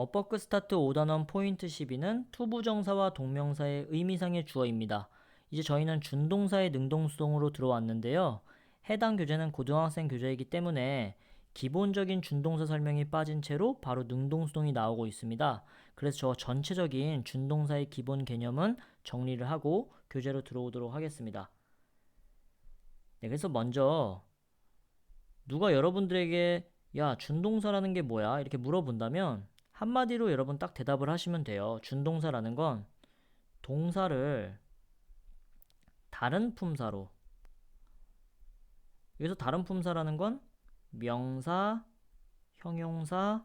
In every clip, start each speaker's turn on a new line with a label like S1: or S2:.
S1: 어버크 스타트 5단원 포인트 12는 투부정사와 동명사의 의미상의 주어입니다. 이제 저희는 준동사의 능동수동으로 들어왔는데요. 해당 교재는 고등학생 교재이기 때문에 기본적인 준동사 설명이 빠진 채로 바로 능동수동이 나오고 있습니다. 그래서 저 전체적인 준동사의 기본 개념은 정리를 하고 교재로 들어오도록 하겠습니다. 네, 그래서 먼저 누가 여러분들에게 야, 준동사라는 게 뭐야? 이렇게 물어본다면 한마디로 여러분 딱 대답을 하시면 돼요. 준동사라는 건 동사를 다른 품사로, 여기서 다른 품사라는 건 명사, 형용사,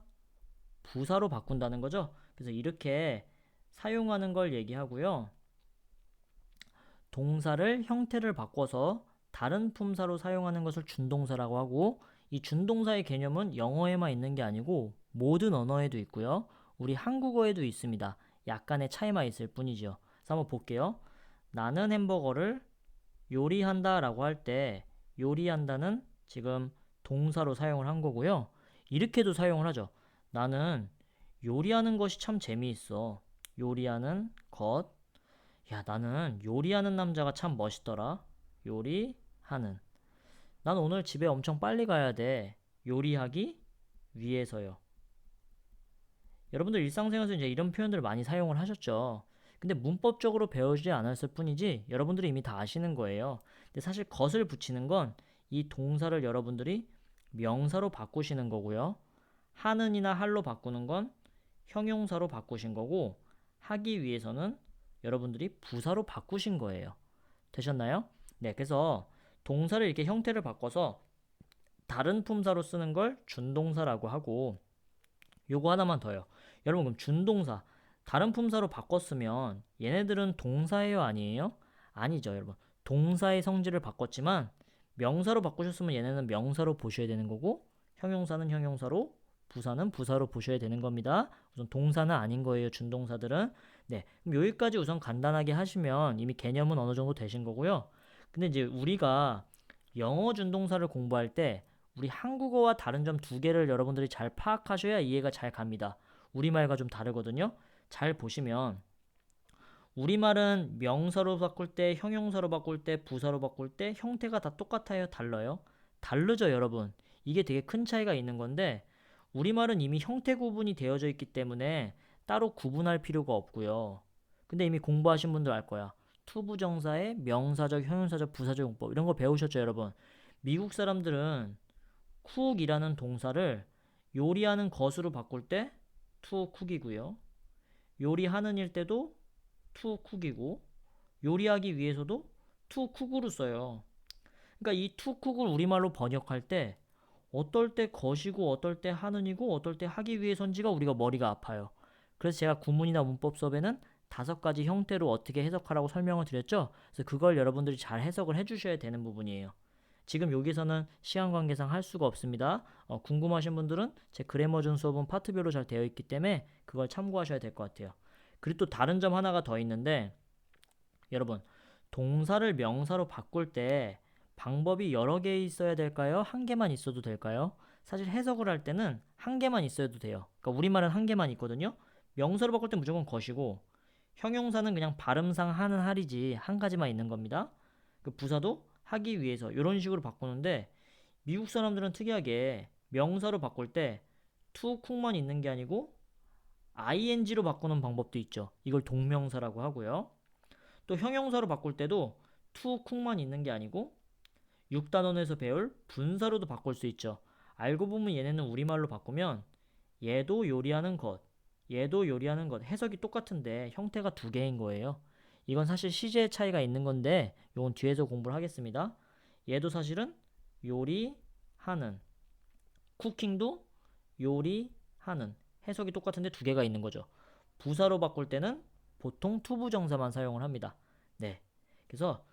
S1: 부사로 바꾼다는 거죠. 그래서 이렇게 사용하는 걸 얘기하고요. 동사를 형태를 바꿔서 다른 품사로 사용하는 것을 준동사라고 하고, 이 준동사의 개념은 영어에만 있는 게 아니고 모든 언어에도 있고요. 우리 한국어에도 있습니다. 약간의 차이만 있을 뿐이죠. 그래서 한번 볼게요. 나는 햄버거를 요리한다 라고 할 때 요리한다는 지금 동사로 사용을 한 거고요. 이렇게도 사용을 하죠. 나는 요리하는 것이 참 재미있어. 요리하는 것. 야, 나는 요리하는 남자가 참 멋있더라. 요리하는. 난 오늘 집에 엄청 빨리 가야 돼. 요리하기 위해서요. 여러분들 일상생활에서 이제 이런 표현들을 많이 사용을 하셨죠. 근데 문법적으로 배우지 않았을 뿐이지 여러분들이 이미 다 아시는 거예요. 근데 사실 것을 붙이는 건 이 동사를 여러분들이 명사로 바꾸시는 거고요. 하는이나 할로 바꾸는 건 형용사로 바꾸신 거고, 하기 위해서는 여러분들이 부사로 바꾸신 거예요. 되셨나요? 네, 그래서 동사를 이렇게 형태를 바꿔서 다른 품사로 쓰는 걸 준동사라고 하고, 요거 하나만 더요. 여러분, 그럼 준동사 다른 품사로 바꿨으면 얘네들은 동사예요, 아니에요? 아니죠, 여러분. 동사의 성질을 바꿨지만 명사로 바꾸셨으면 얘네는 명사로 보셔야 되는 거고, 형용사는 형용사로, 부사는 부사로 보셔야 되는 겁니다. 우선 동사는 아닌 거예요, 준동사들은. 네, 그럼 여기까지 우선 간단하게 하시면 이미 개념은 어느 정도 되신 거고요. 근데 이제 우리가 영어 준동사를 공부할 때 우리 한국어와 다른 점 두 개를 여러분들이 잘 파악하셔야 이해가 잘 갑니다. 우리말과 좀 다르거든요. 잘 보시면 우리말은 명사로 바꿀 때, 형용사로 바꿀 때, 부사로 바꿀 때 형태가 다 똑같아요? 달라요? 다르죠, 여러분. 이게 되게 큰 차이가 있는 건데 우리말은 이미 형태 구분이 되어져 있기 때문에 따로 구분할 필요가 없고요. 근데 이미 공부하신 분들 알 거야. 투부정사의 명사적, 형용사적, 부사적 용법 이런 거 배우셨죠, 여러분? 미국 사람들은 쿡이라는 동사를 요리하는 것으로 바꿀 때 to cook이고요. 요리하는 일 때도 to cook이고, 요리하기 위해서도 to cook으로 써요. 그러니까 이 to cook을 우리말로 번역할 때 어떨 때 것이고 어떨 때 하는이고 어떨 때 하기 위해서인지가 우리가 머리가 아파요. 그래서 제가 구문이나 문법 수업에는 5가지 형태로 어떻게 해석하라고 설명을 드렸죠. 그래서 그걸 여러분들이 잘 해석을 해주셔야 되는 부분이에요. 지금 여기서는 시간 관계상 할 수가 없습니다. 궁금하신 분들은 제 그래머존 수업은 파트별로 잘 되어 있기 때문에 그걸 참고하셔야 될 것 같아요. 그리고 또 다른 점 하나가 더 있는데, 여러분, 동사를 명사로 바꿀 때 방법이 여러 개 있어야 될까요? 한 개만 있어도 될까요? 사실 해석을 할 때는 한 개만 있어도 돼요. 그러니까 우리말은 한 개만 있거든요. 명사로 바꿀 때 무조건 것이고, 형용사는 그냥 발음상 하는 할이지 한 가지만 있는 겁니다. 그 부사도 하기 위해서 이런 식으로 바꾸는데, 미국 사람들은 특이하게 명사로 바꿀 때 to cook만 있는 게 아니고 ing로 바꾸는 방법도 있죠. 이걸 동명사라고 하고요. 또 형용사로 바꿀 때도 to cook만 있는 게 아니고 6단원에서 배울 분사로도 바꿀 수 있죠. 알고 보면 얘네는 우리말로 바꾸면 얘도 요리하는 것, 얘도 요리하는 것 해석이 똑같은데 형태가 두 개인 거예요. 이건 사실 시제의 차이가 있는 건데 이건 뒤에서 공부를 하겠습니다. 얘도 사실은 요리하는, 쿠킹도 요리하는 해석이 똑같은데 두 개가 있는 거죠. 부사로 바꿀 때는 보통 투부정사만 사용을 합니다. 네. 그래서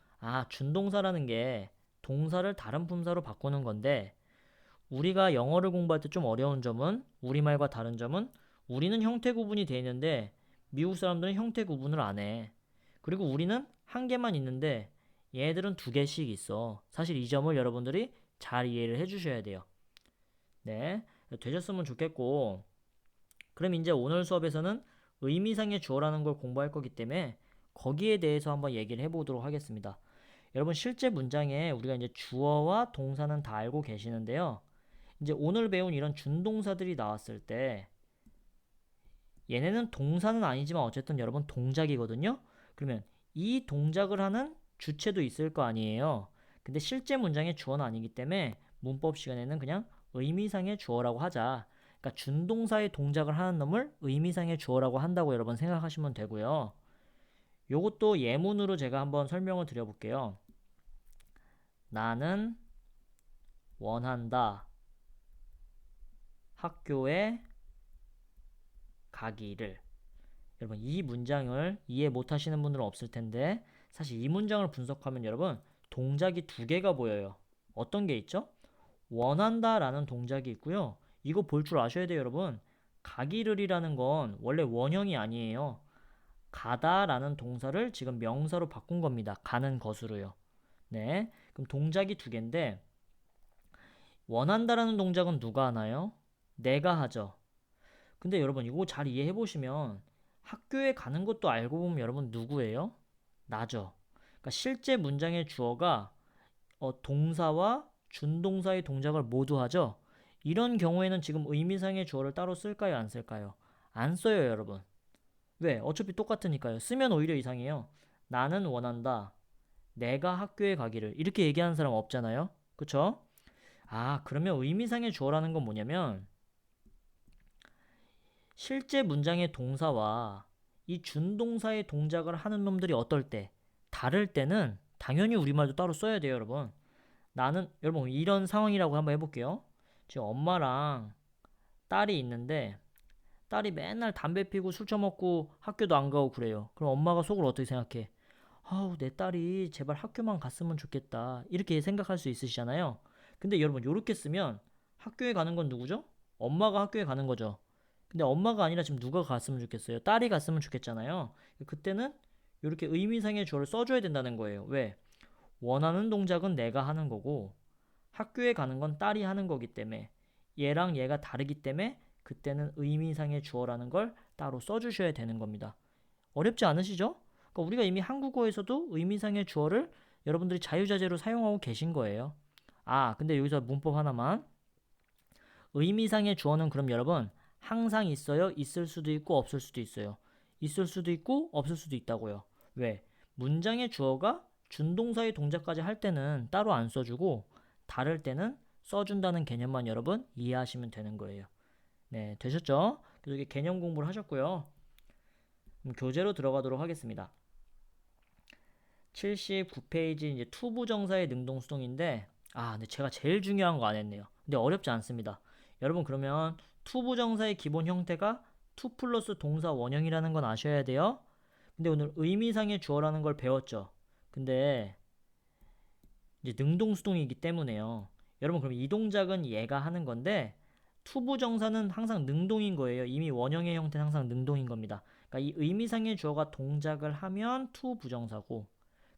S1: 준동사라는 게 동사를 다른 품사로 바꾸는 건데, 우리가 영어를 공부할 때 좀 어려운 점은, 우리말과 다른 점은 우리는 형태 구분이 되어 있는데 미국 사람들은 형태 구분을 안 해. 그리고 우리는 한 개만 있는데 얘들은 두 개씩 있어. 사실 이 점을 여러분들이 잘 이해를 해 주셔야 돼요. 네. 되셨으면 좋겠고, 그럼 이제 오늘 수업에서는 의미상의 주어라는 걸 공부할 거기 때문에 거기에 대해서 한번 얘기를 해보도록 하겠습니다. 여러분 실제 문장에 우리가 이제 주어와 동사는 다 알고 계시는데요. 이제 오늘 배운 이런 준동사들이 나왔을 때 얘네는 동사는 아니지만 어쨌든 여러분 동작이거든요. 그러면 이 동작을 하는 주체도 있을 거 아니에요. 근데 실제 문장의 주어는 아니기 때문에 문법 시간에는 그냥 의미상의 주어라고 하자. 그러니까 준동사의 동작을 하는 놈을 의미상의 주어라고 한다고 여러분 생각하시면 되고요. 요것도 예문으로 제가 한번 설명을 드려볼게요. 나는 원한다. 학교에 가기를. 여러분 이 문장을 이해 못하시는 분들은 없을 텐데 사실 이 문장을 분석하면 여러분 동작이 두 개가 보여요. 어떤 게 있죠? 원한다 라는 동작이 있고요. 이거 볼 줄 아셔야 돼요 여러분. 가기를이라는 건 원래 원형이 아니에요. 가다 라는 동사를 지금 명사로 바꾼 겁니다. 가는 것으로요. 네, 그럼 동작이 두 개인데 원한다라는 동작은 누가 하나요? 내가 하죠. 근데 여러분 이거 잘 이해해 보시면 학교에 가는 것도 알고 보면 여러분 누구예요? 나죠. 그러니까 실제 문장의 주어가 동사와 준동사의 동작을 모두 하죠. 이런 경우에는 지금 의미상의 주어를 따로 쓸까요? 안 쓸까요? 안 써요, 여러분. 왜? 어차피 똑같으니까요. 쓰면 오히려 이상해요. 나는 원한다. 내가 학교에 가기를. 이렇게 얘기하는 사람 없잖아요. 그쵸? 아, 그러면 의미상의 주어라는 건 뭐냐면 실제 문장의 동사와 이 준동사의 동작을 하는 놈들이 어떨 때, 다를 때는 당연히 우리말도 따로 써야 돼요, 여러분. 나는, 여러분, 이런 상황이라고 한번 해볼게요. 지금 엄마랑 딸이 있는데, 딸이 맨날 담배 피고 술 처먹고 학교도 안 가고 그래요. 그럼 엄마가 속으로 어떻게 생각해? 아우, 내 딸이 제발 학교만 갔으면 좋겠다. 이렇게 생각할 수 있으시잖아요. 근데 여러분, 요렇게 쓰면 학교에 가는 건 누구죠? 엄마가 학교에 가는 거죠. 근데 엄마가 아니라 지금 누가 갔으면 좋겠어요? 딸이 갔으면 좋겠잖아요. 그때는 이렇게 의미상의 주어를 써줘야 된다는 거예요. 왜? 원하는 동작은 내가 하는 거고 학교에 가는 건 딸이 하는 거기 때문에 얘랑 얘가 다르기 때문에 그때는 의미상의 주어라는 걸 따로 써주셔야 되는 겁니다. 어렵지 않으시죠? 그러니까 우리가 이미 한국어에서도 의미상의 주어를 여러분들이 자유자재로 사용하고 계신 거예요. 아, 근데 여기서 문법 하나만. 의미상의 주어는 그럼 여러분 항상 있어요? 있을 수도 있고 없을 수도 있어요. 있을 수도 있고 없을 수도 있다고요. 왜? 문장의 주어가 준동사의 동작까지 할 때는 따로 안 써주고 다를 때는 써준다는 개념만 여러분 이해하시면 되는 거예요. 네, 되셨죠? 그래서 이게 개념 공부를 하셨고요. 교재로 들어가도록 하겠습니다. 79페이지 이제 투부정사의 능동수동인데 근데 제가 제일 중요한 거 안 했네요. 근데 어렵지 않습니다. 여러분 그러면 투부정사의 기본 형태가 투 플러스 동사 원형이라는 건 아셔야 돼요. 근데 오늘 의미상의 주어라는 걸 배웠죠. 근데 이제 능동수동이기 때문에요. 여러분 그럼 이 동작은 얘가 하는 건데 투부정사는 항상 능동인 거예요. 이미 원형의 형태는 항상 능동인 겁니다. 그러니까 이 의미상의 주어가 동작을 하면 투부정사고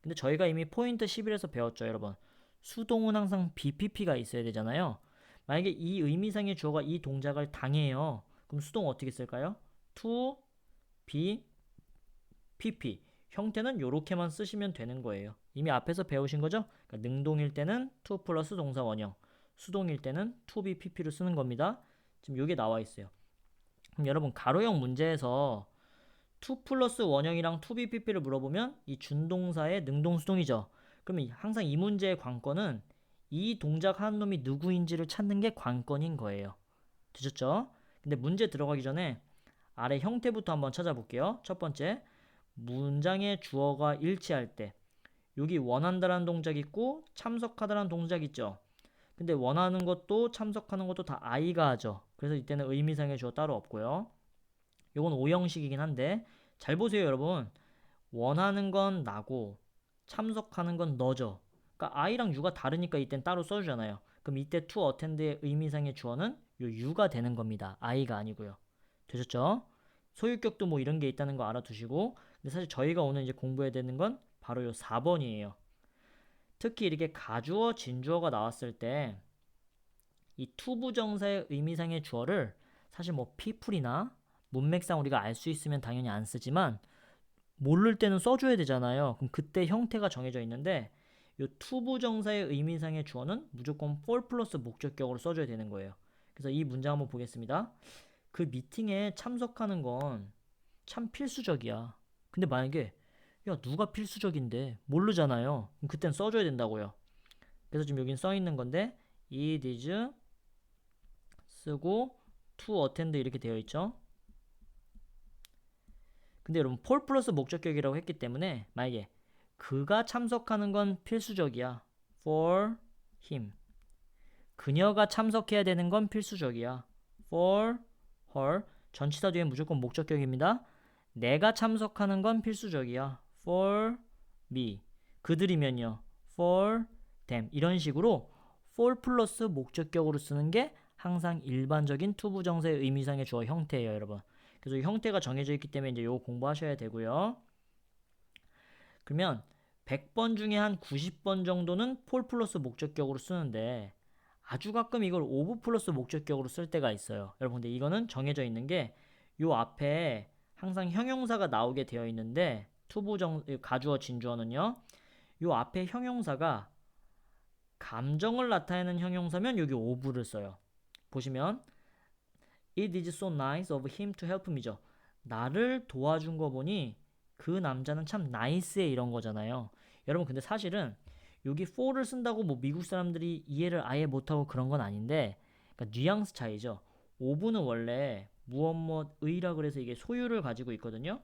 S1: 근데 저희가 이미 포인트 11에서 배웠죠, 여러분. 수동은 항상 BPP가 있어야 되잖아요. 만약에 이 의미상의 주어가 이 동작을 당해요. 그럼 수동 어떻게 쓸까요? to, be, pp. 형태는 이렇게만 쓰시면 되는 거예요. 이미 앞에서 배우신 거죠? 그러니까 능동일 때는 to 플러스 동사 원형, 수동일 때는 to be pp로 쓰는 겁니다. 지금 이게 나와 있어요. 그럼 여러분 가로형 문제에서 to 플러스 원형이랑 to be pp를 물어보면 이 준동사의 능동수동이죠. 그러면 항상 이 문제의 관건은 이 동작하는 놈이 누구인지를 찾는 게 관건인 거예요. 되셨죠? 근데 문제 들어가기 전에 아래 형태부터 한번 찾아볼게요. 첫 번째, 문장의 주어가 일치할 때 여기 원한다라는 동작 있고 참석하다라는 동작 있죠. 근데 원하는 것도 참석하는 것도 다 I가 하죠. 그래서 이때는 의미상의 주어 따로 없고요. 요건 오형식이긴 한데 잘 보세요 여러분. 원하는 건 나고 참석하는 건 너죠. 그러니까 I랑 U가 다르니까 이땐 따로 써주잖아요. 그럼 이때 to attend의 의미상의 주어는 요 U가 되는 겁니다. I가 아니고요. 되셨죠? 소유격도 뭐 이런 게 있다는 거 알아두시고 근데 사실 저희가 오늘 이제 공부해야 되는 건 바로 요 4번이에요. 특히 이렇게 가주어, 진주어가 나왔을 때 이 투부정사의 의미상의 주어를 사실 뭐 people이나 문맥상 우리가 알 수 있으면 당연히 안 쓰지만 모를 때는 써줘야 되잖아요. 그럼 그때 형태가 정해져 있는데 이 투부정사의 의미상의 주어는 무조건 for 플러스 목적격으로 써줘야 되는 거예요. 그래서 이 문장 한번 보겠습니다. 그 미팅에 참석하는 건 참 필수적이야. 근데 만약에 야 누가 필수적인데 모르잖아요. 그럼 그땐 써줘야 된다고요. 그래서 지금 여긴 써있는 건데 it is 쓰고 to attend 이렇게 되어 있죠. 근데 여러분 for 플러스 목적격이라고 했기 때문에 만약에 그가 참석하는 건 필수적이야. for him. 그녀가 참석해야 되는 건 필수적이야. for her. 전치사 뒤에 무조건 목적격입니다. 내가 참석하는 건 필수적이야. for me. 그들이면요. for them. 이런 식으로 for 플러스 목적격으로 쓰는 게 항상 일반적인 투부정사의 의미상의 주어 형태예요, 여러분. 그래서 이 형태가 정해져 있기 때문에 이제 요거 공부하셔야 되고요. 그러면 100번 중에 한 90번 정도는 for 플러스 목적격으로 쓰는데 아주 가끔 이걸 over 플러스 목적격으로 쓸 때가 있어요. 여러분 근데 이거는 정해져 있는 게 요 앞에 항상 형용사가 나오게 되어 있는데 가주어 진주어는요. 요 앞에 형용사가 감정을 나타내는 형용사면 여기 over를 써요. 보시면 It is so nice of him to help me죠. 나를 도와준 거 보니 그 남자는 참 나이스해 이런 거잖아요. 여러분 근데 사실은 여기 for를 쓴다고 뭐 미국 사람들이 이해를 아예 못하고 그런 건 아닌데 그러니까 뉘앙스 차이죠. of는 원래 무엇무엇의라 그래서 이게 소유를 가지고 있거든요.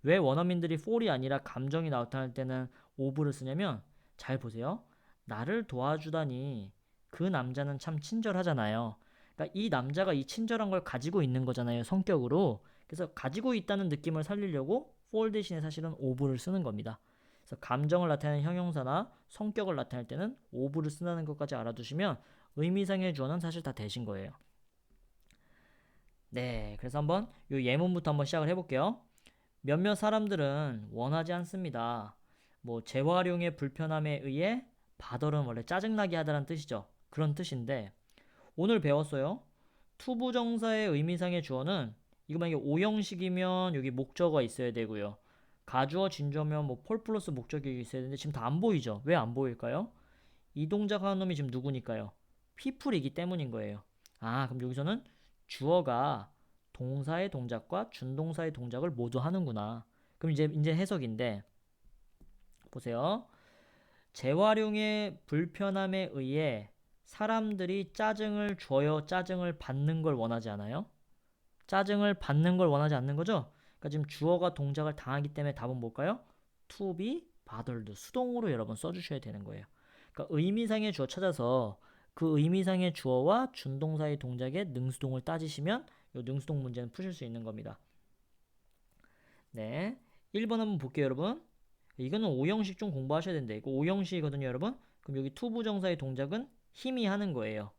S1: 왜 원어민들이 for이 아니라 감정이 나타날 때는 of를 쓰냐면 잘 보세요. 나를 도와주다니 그 남자는 참 친절하잖아요. 그러니까 이 남자가 이 친절한 걸 가지고 있는 거잖아요. 성격으로. 그래서 가지고 있다는 느낌을 살리려고 for 대신에 사실은 of를 쓰는 겁니다. 그래서 감정을 나타내는 형용사나 성격을 나타낼 때는 of를 쓴다는 것까지 알아두시면 의미상의 주어는 사실 다 되신 거예요. 네, 그래서 한번 이 예문부터 한번 시작을 해볼게요. 몇몇 사람들은 원하지 않습니다. 뭐 재활용의 불편함에 의해 바덜은 원래 짜증나게 하다라는 뜻이죠. 그런 뜻인데 오늘 배웠어요. 투부정사의 의미상의 주어는 이거 만약에 오형식이면 여기 목적어가 있어야 되고요. 가주어 진주어면 뭐 폴 플러스 목적격이 있어야 되는데 지금 다 안 보이죠? 왜 안 보일까요? 이 동작 하는 놈이 지금 누구니까요? people이기 때문인 거예요. 아, 그럼 여기서는 주어가 동사의 동작과 준동사의 동작을 모두 하는구나. 그럼 이제 해석인데 보세요. 재활용의 불편함에 의해 사람들이 짜증을 줘요, 짜증을 받는 걸 원하지 않아요? 짜증을 받는 걸 원하지 않는 거죠? 그러니까 지금 주어가 동작을 당하기 때문에 답은 뭘까요? to be bothered. 수동으로 여러분 써주셔야 되는 거예요. 그러니까 의미상의 주어 찾아서 그 의미상의 주어와 준동사의 동작의 능수동을 따지시면 이 능수동 문제는 푸실 수 있는 겁니다. 네, 1번 한번 볼게요, 여러분. 이거는 오형식 좀 공부하셔야 된대. 이거 오형식이거든요, 여러분. 그럼 여기 투부정사의 동작은 힘이 하는 거예요.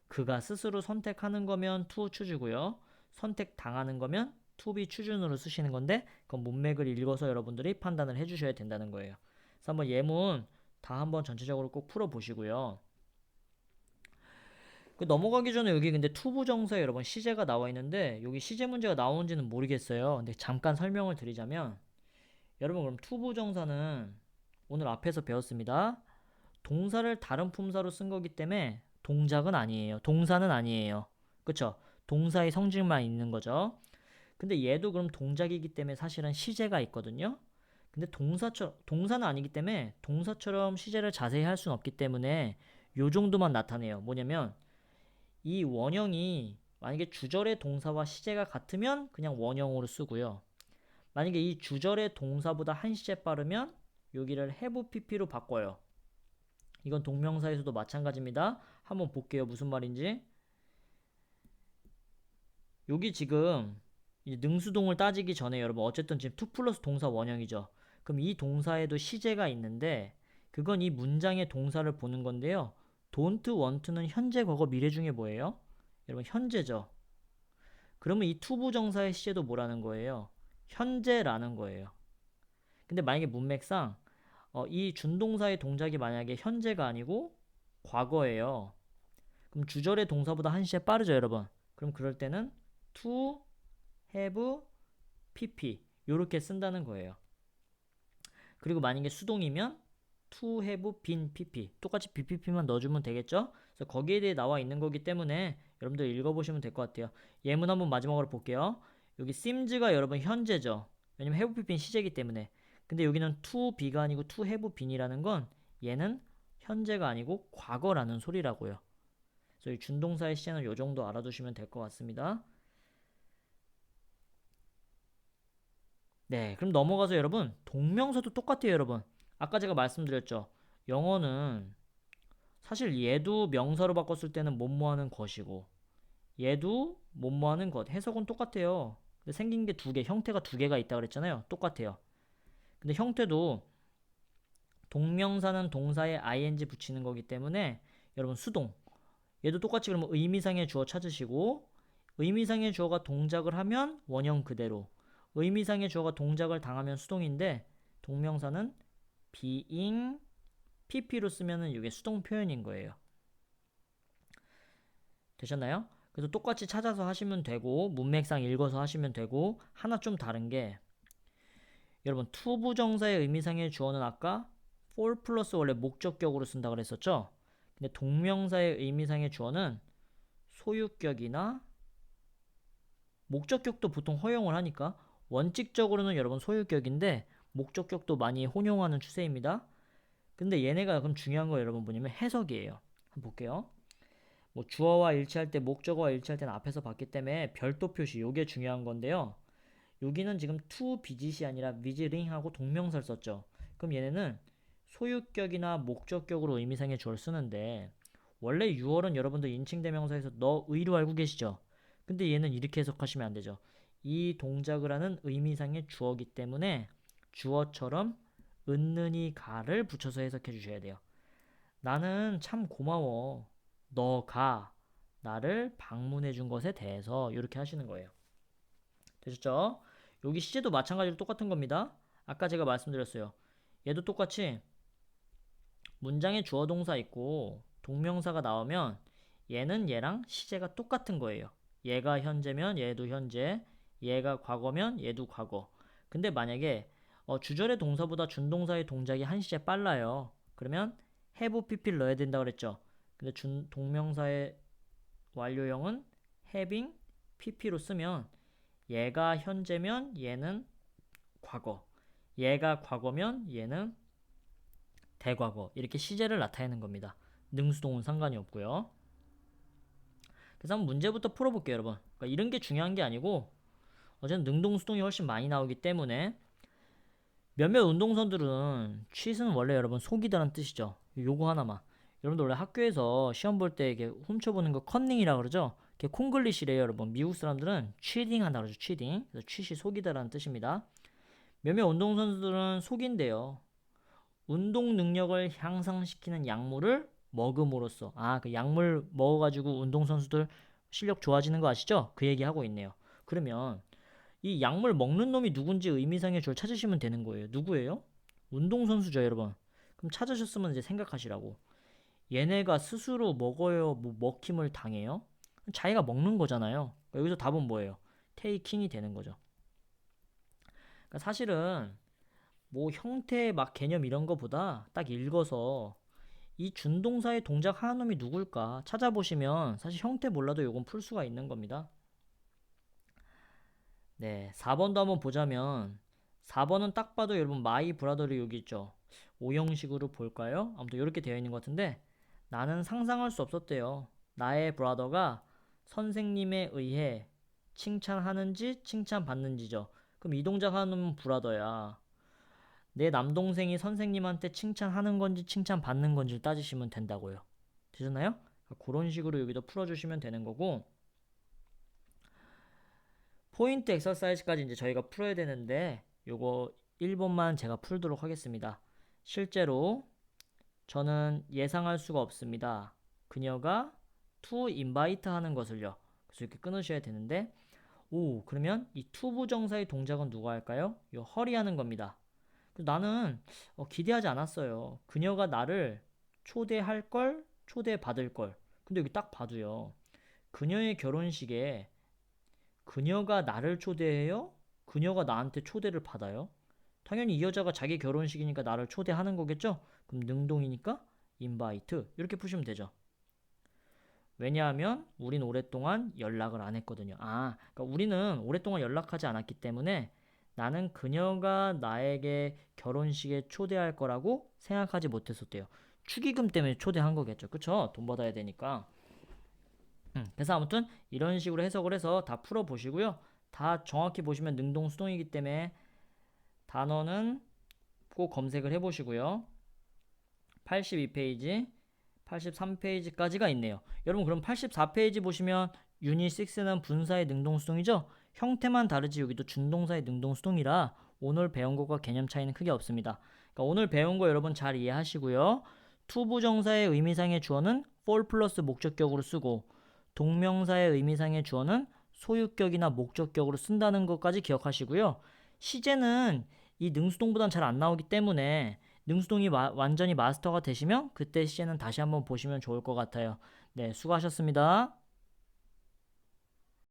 S1: 그가 스스로 선택하는 거면 to 추주고요. 선택당하는 거면 to be 추준으로 쓰시는 건데 그건 문맥을 읽어서 여러분들이 판단을 해주셔야 된다는 거예요. 그래서 한번 예문 다 한번 전체적으로 꼭 풀어보시고요. 넘어가기 전에 여기 근데 투부정사에 여러분 시제가 나와 있는데 여기 시제 문제가 나오는지는 모르겠어요. 근데 잠깐 설명을 드리자면 여러분 그럼 투부정사는 오늘 앞에서 배웠습니다. 동사를 다른 품사로 쓴 거기 때문에 동작은 아니에요. 동사는 아니에요. 그쵸? 동사의 성질만 있는 거죠. 근데 얘도 그럼 동작이기 때문에 사실은 시제가 있거든요. 근데 동사는 아니기 때문에 동사처럼 시제를 자세히 할 수는 없기 때문에 요 정도만 나타내요. 뭐냐면 이 원형이 만약에 주절의 동사와 시제가 같으면 그냥 원형으로 쓰고요. 만약에 이 주절의 동사보다 한 시제 빠르면 여기를 have pp로 바꿔요. 이건 동명사에서도 마찬가지입니다. 한번 볼게요. 무슨 말인지. 여기 지금 능수동을 따지기 전에 여러분 어쨌든 지금 to 플러스 동사 원형이죠. 그럼 이 동사에도 시제가 있는데 그건 이 문장의 동사를 보는 건데요. don't want는 현재 과거 미래 중에 뭐예요? 여러분 현재죠. 그러면 이 투부정사의 시제도 뭐라는 거예요? 현재라는 거예요. 근데 만약에 문맥상 이 준동사의 동작이 만약에 현재가 아니고 과거예요. 그럼 주절의 동사보다 한 시제 빠르죠, 여러분. 그럼 그럴 때는 to have pp 요렇게 쓴다는 거예요. 그리고 만약에 수동이면 to have been pp 똑같이 bpp만 넣어주면 되겠죠? 그래서 거기에 대해 나와 있는 거기 때문에 여러분들 읽어보시면 될 것 같아요. 예문 한번 마지막으로 볼게요. 여기 semes가 여러분 현재죠. 왜냐면 have been 시제이기 때문에. 근데 여기는 to be가 아니고 to have been이라는 건 얘는 현재가 아니고 과거라는 소리라고요. 그래서 이 준동사의 시제는 요 정도 알아두시면 될 것 같습니다. 네, 그럼 넘어가서 여러분 동명사도 똑같아요, 여러분. 아까 제가 말씀드렸죠. 영어는 사실 얘도 명사로 바꿨을 때는 뭐뭐하는 것이고 얘도 뭐뭐하는 것 해석은 똑같아요. 근데 생긴 게 두 개, 형태가 두 개가 있다 그랬잖아요. 똑같아요. 근데 형태도 동명사는 동사에 ing 붙이는 거기 때문에 여러분 수동 얘도 똑같이 그러면 의미상의 주어 찾으시고 의미상의 주어가 동작을 하면 원형 그대로 의미상의 주어가 동작을 당하면 수동인데 동명사는 being pp로 쓰면은 이게 수동 표현인 거예요. 되셨나요? 그래서 똑같이 찾아서 하시면 되고 문맥상 읽어서 하시면 되고 하나 좀 다른 게 여러분 투부정사의 의미상의 주어는 아까 for 플러스 원래 목적격으로 쓴다 그랬었죠? 근데 동명사의 의미상의 주어는 소유격이나 목적격도 보통 허용을 하니까 원칙적으로는 여러분 소유격인데 목적격도 많이 혼용하는 추세입니다. 근데 얘네가 그럼 중요한 거 여러분 뭐냐면 해석이에요. 한번 볼게요. 뭐 주어와 일치할 때 목적어와 일치할 때는 앞에서 봤기 때문에 별도 표시 요게 중요한 건데요. 여기는 지금 to BGC 아니라 visiting하고 동명사를 썼죠. 그럼 얘네는 소유격이나 목적격으로 의미상의 주어를 쓰는데 원래 유월은 여러분들 인칭대명사에서 너 의로 알고 계시죠? 근데 얘는 이렇게 해석하시면 안 되죠. 이 동작을 하는 의미상의 주어기 때문에 주어처럼 은는이 가를 붙여서 해석해 주셔야 돼요. 나는 참 고마워. 너가 나를 방문해 준 것에 대해서 이렇게 하시는 거예요. 되셨죠? 여기 시제도 마찬가지로 똑같은 겁니다. 아까 제가 말씀드렸어요. 얘도 똑같이 문장에 주어 동사 있고 동명사가 나오면 얘는 얘랑 시제가 똑같은 거예요. 얘가 현재면 얘도 현재, 얘가 과거면 얘도 과거. 근데 만약에 주절의 동사보다 준동사의 동작이 한 시제 빨라요. 그러면 have pp를 넣어야 된다 그랬죠. 근데 동명사의 완료형은 having pp로 쓰면 얘가 현재면 얘는 과거, 얘가 과거면 얘는 대과거 이렇게 시제를 나타내는 겁니다. 능수동은 상관이 없고요. 그래서 한번 문제부터 풀어볼게요, 여러분. 그러니까 이런 게 중요한 게 아니고 어쨌든 능동수동이 훨씬 많이 나오기 때문에 몇몇 운동선들은 cheat은 원래 여러분 속이다라는 뜻이죠. 요거 하나만. 여러분들 원래 학교에서 시험 볼 때 이게 훔쳐보는 거 컨닝이라 그러죠. 이게 콩글리시래요, 여러분. 미국 사람들은 cheating 한다 그러죠. cheating. 그래서 cheat이 속이다라는 뜻입니다. 몇몇 운동선수들은 속인대요. 운동 능력을 향상시키는 약물을 먹음으로써 그 약물 먹어가지고 운동선수들 실력 좋아지는 거 아시죠? 그 얘기하고 있네요. 그러면 이 약물 먹는 놈이 누군지 의미상의 줄 찾으시면 되는 거예요. 누구예요? 운동선수죠, 여러분. 그럼 찾으셨으면 이제 생각하시라고. 얘네가 스스로 먹어요? 뭐 먹힘을 당해요? 자기가 먹는 거잖아요. 그러니까 여기서 답은 뭐예요? 테이킹이 되는 거죠. 그러니까 사실은 뭐 형태 막 개념 이런 거보다 딱 읽어서 이 준동사의 동작 하는 놈이 누굴까 찾아보시면 사실 형태 몰라도 요건 풀 수가 있는 겁니다. 네, 4번도 한번 보자면 4번은 딱 봐도 여러분 마이 브라더리 여기 있죠. 오형식으로 볼까요? 아무튼 이렇게 되어 있는 것 같은데 나는 상상할 수 없었대요. 나의 브라더가 선생님에 의해 칭찬하는지 칭찬받는지죠. 그럼 이 동작 하는 놈은 브라더야. 내 남동생이 선생님한테 칭찬하는 건지 칭찬받는 건지 따지시면 된다고요. 되셨나요? 그런 식으로 여기도 풀어주시면 되는 거고 포인트 엑서사이즈까지 이제 저희가 풀어야 되는데 요거 1번만 제가 풀도록 하겠습니다. 실제로 저는 예상할 수가 없습니다. 그녀가 to invite 하는 것을요. 그래서 이렇게 끊으셔야 되는데 그러면 이 to 부정사의 동작은 누가 할까요? 요 헐이 하는 겁니다. 나는 기대하지 않았어요. 그녀가 나를 초대할 걸, 초대받을 걸. 근데 여기 딱 봐도요. 그녀의 결혼식에 그녀가 나를 초대해요? 그녀가 나한테 초대를 받아요? 당연히 이 여자가 자기 결혼식이니까 나를 초대하는 거겠죠? 그럼 능동이니까 invite 이렇게 푸시면 되죠. 왜냐하면 우린 오랫동안 연락을 안 했거든요. 그러니까 우리는 오랫동안 연락하지 않았기 때문에 나는 그녀가 나에게 결혼식에 초대할 거라고 생각하지 못했었대요. 축의금 때문에 초대한 거겠죠. 그쵸? 돈 받아야 되니까. 그래서 아무튼 이런 식으로 해석을 해서 다 풀어보시고요. 다 정확히 보시면 능동수동이기 때문에 단어는 꼭 검색을 해보시고요. 82페이지, 83페이지까지가 있네요. 여러분 그럼 84페이지 보시면 유닛 6는 분사의 능동수동이죠? 형태만 다르지 여기도 준동사의 능동수동이라 오늘 배운 것과 개념 차이는 크게 없습니다. 그러니까 오늘 배운 거 여러분 잘 이해하시고요. 투부정사의 의미상의 주어는 for 플러스 목적격으로 쓰고 동명사의 의미상의 주어는 소유격이나 목적격으로 쓴다는 것까지 기억하시고요. 시제는 이 능수동보단 잘 안 나오기 때문에 능수동이 완전히 마스터가 되시면 그때 시제는 다시 한번 보시면 좋을 것 같아요. 네, 수고하셨습니다.